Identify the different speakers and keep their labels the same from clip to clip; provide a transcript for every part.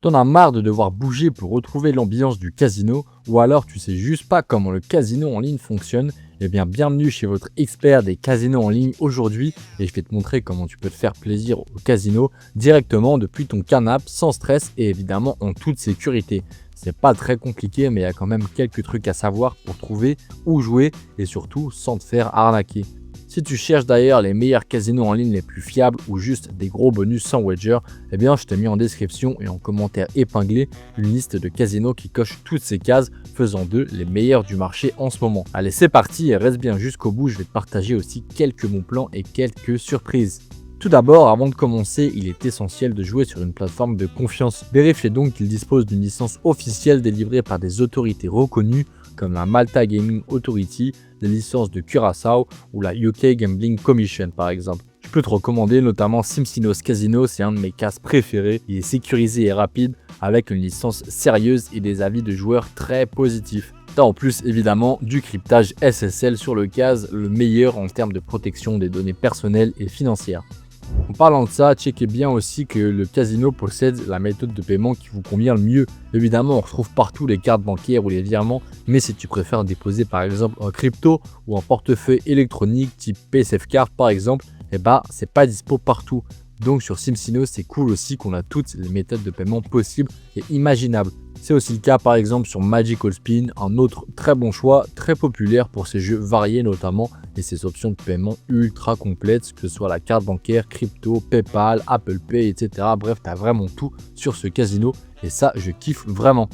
Speaker 1: T'en as marre de devoir bouger pour retrouver l'ambiance du casino ou alors tu sais juste pas comment le casino en ligne fonctionne? Eh bien bienvenue chez votre expert des casinos en ligne aujourd'hui et je vais te montrer comment tu peux te faire plaisir au casino directement depuis ton canapé sans stress et évidemment en toute sécurité. C'est pas très compliqué mais il y a quand même quelques trucs à savoir pour trouver où jouer et surtout sans te faire arnaquer. Si tu cherches d'ailleurs les meilleurs casinos en ligne les plus fiables ou juste des gros bonus sans wager, eh bien je t'ai mis en description et en commentaire épinglé une liste de casinos qui cochent toutes ces cases, faisant d'eux les meilleurs du marché en ce moment. Allez c'est parti et reste bien jusqu'au bout, je vais te partager aussi quelques bons plans et quelques surprises. Tout d'abord, avant de commencer, il est essentiel de jouer sur une plateforme de confiance. Vérifiez donc qu'il dispose d'une licence officielle délivrée par des autorités reconnues comme la Malta Gaming Authority, les licences de Curaçao ou la UK Gambling Commission par exemple. Je peux te recommander notamment SimCinos Casino, c'est un de mes cases préférés. Il est sécurisé et rapide avec une licence sérieuse et des avis de joueurs très positifs. T'as en plus évidemment du cryptage SSL sur le case, le meilleur en termes de protection des données personnelles et financières. En parlant de ça, checkez bien aussi que le casino possède la méthode de paiement qui vous convient le mieux. Évidemment, on retrouve partout les cartes bancaires ou les virements, mais si tu préfères déposer par exemple en crypto ou en portefeuille électronique type PaySafeCard par exemple, eh bah c'est pas dispo partout. Donc sur SimCinos, c'est cool aussi qu'on a toutes les méthodes de paiement possibles et imaginables. C'est aussi le cas par exemple sur Magical Spin, un autre très bon choix, très populaire pour ces jeux variés notamment et ses options de paiement ultra complètes, que ce soit la carte bancaire, crypto, PayPal, Apple Pay, etc. Bref, tu as vraiment tout sur ce casino et ça, je kiffe vraiment.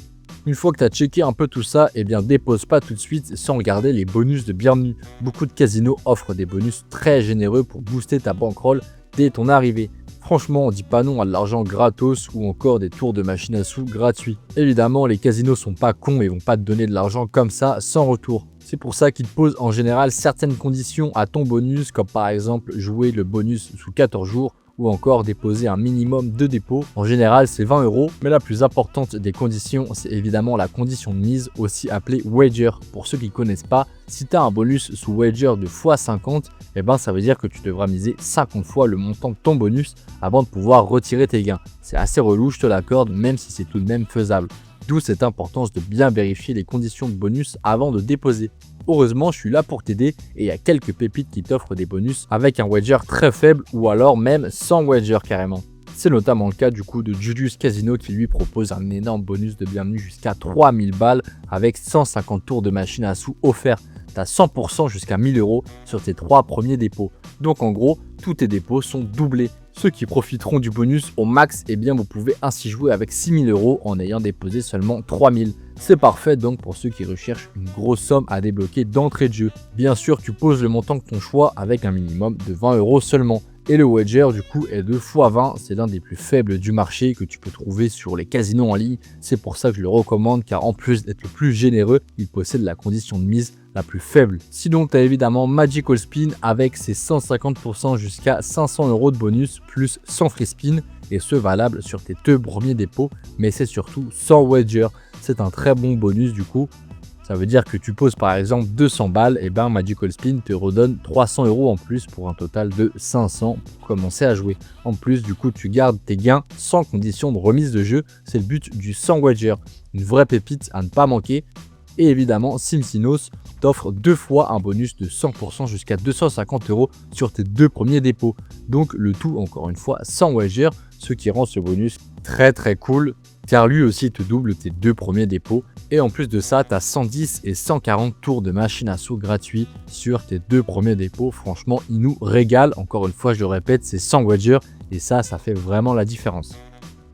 Speaker 1: Une fois que tu as checké un peu tout ça, eh bien dépose pas tout de suite sans regarder les bonus de bienvenue. Beaucoup de casinos offrent des bonus très généreux pour booster ta bankroll dès ton arrivée. Franchement, on dit pas non à de l'argent gratos ou encore des tours de machine à sous gratuits. Évidemment, les casinos sont pas cons et vont pas te donner de l'argent comme ça sans retour. C'est pour ça qu'ils te posent en général certaines conditions à ton bonus, comme par exemple jouer le bonus sous 14 jours ou encore déposer un minimum de dépôt. En général, c'est 20 €, mais la plus importante des conditions, c'est évidemment la condition de mise, aussi appelée wager. Pour ceux qui ne connaissent pas, si tu as un bonus sous wager de x50, eh ben ça veut dire que tu devras miser 50 fois le montant de ton bonus avant de pouvoir retirer tes gains. C'est assez relou, je te l'accorde, même si c'est tout de même faisable. D'où cette importance de bien vérifier les conditions de bonus avant de déposer. Heureusement, je suis là pour t'aider et il y a quelques pépites qui t'offrent des bonus avec un wager très faible ou alors même sans wager carrément. C'est notamment le cas du coup de Julius Casino qui lui propose un énorme bonus de bienvenue jusqu'à 3000 balles avec 150 tours de machine à sous offerts. Tu as 100% jusqu'à 1000 € sur tes 3 premiers dépôts. Donc en gros, tous tes dépôts sont doublés. Ceux qui profiteront du bonus au max, eh bien vous pouvez ainsi jouer avec 6000 € en ayant déposé seulement 3000. C'est parfait donc pour ceux qui recherchent une grosse somme à débloquer d'entrée de jeu. Bien sûr, tu poses le montant de ton choix avec un minimum de 20 € seulement. Et le wager du coup est de x20, c'est l'un des plus faibles du marché que tu peux trouver sur les casinos en ligne. C'est pour ça que je le recommande car en plus d'être le plus généreux, il possède la condition de mise la plus faible. Sinon tu as évidemment Magical Spin avec ses 150% jusqu'à 500 € de bonus plus 100 free spin et ce valable sur tes 2 premiers dépôts, mais c'est surtout sans wager. C'est un très bon bonus du coup. Ça veut dire que tu poses par exemple 200 balles, et ben Magical Spin te redonne 300 € en plus pour un total de 500 pour commencer à jouer. En plus, du coup, tu gardes tes gains sans condition de remise de jeu. C'est le but du sans wager. Une vraie pépite à ne pas manquer. Et évidemment, SimCinos t'offre 2 fois un bonus de 100% jusqu'à 250 € sur tes 2 premiers dépôts. Donc le tout, encore une fois, sans wager, ce qui rend ce bonus très très cool, car lui aussi te double tes 2 premiers dépôts. Et en plus de ça, tu as 110 et 140 tours de machine à sous gratuits sur tes 2 premiers dépôts. Franchement, il nous régale. Encore une fois, je le répète, c'est sans wager et ça fait vraiment la différence.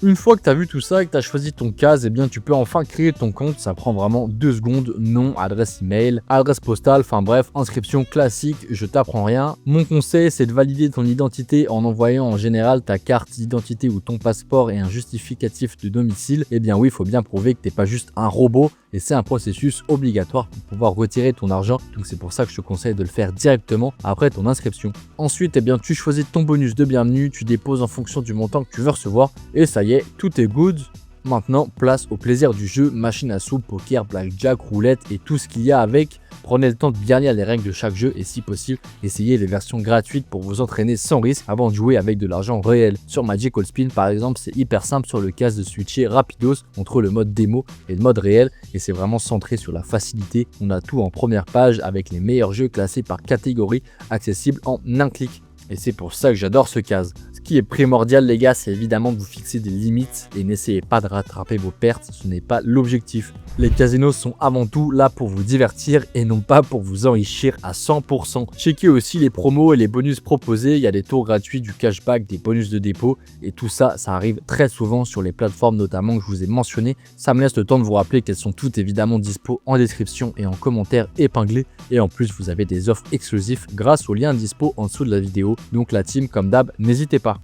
Speaker 1: Une fois que tu as vu tout ça et que tu as choisi ton case, eh bien tu peux enfin créer ton compte. Ça prend vraiment 2 secondes. Nom, adresse email, adresse postale, enfin bref, inscription classique, je t'apprends rien. Mon conseil, c'est de valider ton identité en envoyant en général ta carte d'identité ou ton passeport et un justificatif de domicile. Eh bien oui, il faut bien prouver que tu n'es pas juste un robot et c'est un processus obligatoire pour pouvoir retirer ton argent. Donc c'est pour ça que je te conseille de le faire directement après ton inscription. Ensuite, eh bien tu choisis ton bonus de bienvenue, tu déposes en fonction du montant que tu veux recevoir et ça y est, tout est good. Maintenant, place au plaisir du jeu, machine à sous, poker, blackjack, roulette et tout ce qu'il y a avec. Prenez le temps de bien lire les règles de chaque jeu et si possible, essayez les versions gratuites pour vous entraîner sans risque avant de jouer avec de l'argent réel. Sur Magic All Spin par exemple, c'est hyper simple sur le casque de switcher rapidos entre le mode démo et le mode réel et c'est vraiment centré sur la facilité. On a tout en première page avec les meilleurs jeux classés par catégorie accessibles en un clic. Et c'est pour ça que j'adore ce case. Ce qui est primordial les gars, c'est évidemment de vous fixer des limites et n'essayez pas de rattraper vos pertes, ce n'est pas l'objectif. Les casinos sont avant tout là pour vous divertir et non pas pour vous enrichir à 100%. Checkez aussi les promos et les bonus proposés, il y a des tours gratuits, du cashback, des bonus de dépôt et tout ça, ça arrive très souvent sur les plateformes notamment que je vous ai mentionné. Ça me laisse le temps de vous rappeler qu'elles sont toutes évidemment dispo en description et en commentaire épinglés et en plus vous avez des offres exclusives grâce au lien dispo en dessous de la vidéo. Donc la team comme d'hab, n'hésitez pas.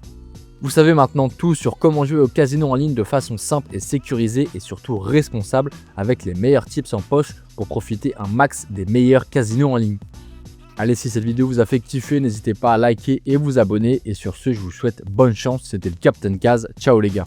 Speaker 1: Vous savez maintenant tout sur comment jouer au casino en ligne de façon simple et sécurisée et surtout responsable avec les meilleurs tips en poche pour profiter un max des meilleurs casinos en ligne. Allez, si cette vidéo vous a fait kiffer, n'hésitez pas à liker et vous abonner et sur ce, je vous souhaite bonne chance. C'était le Captain Kaz. Ciao les gars.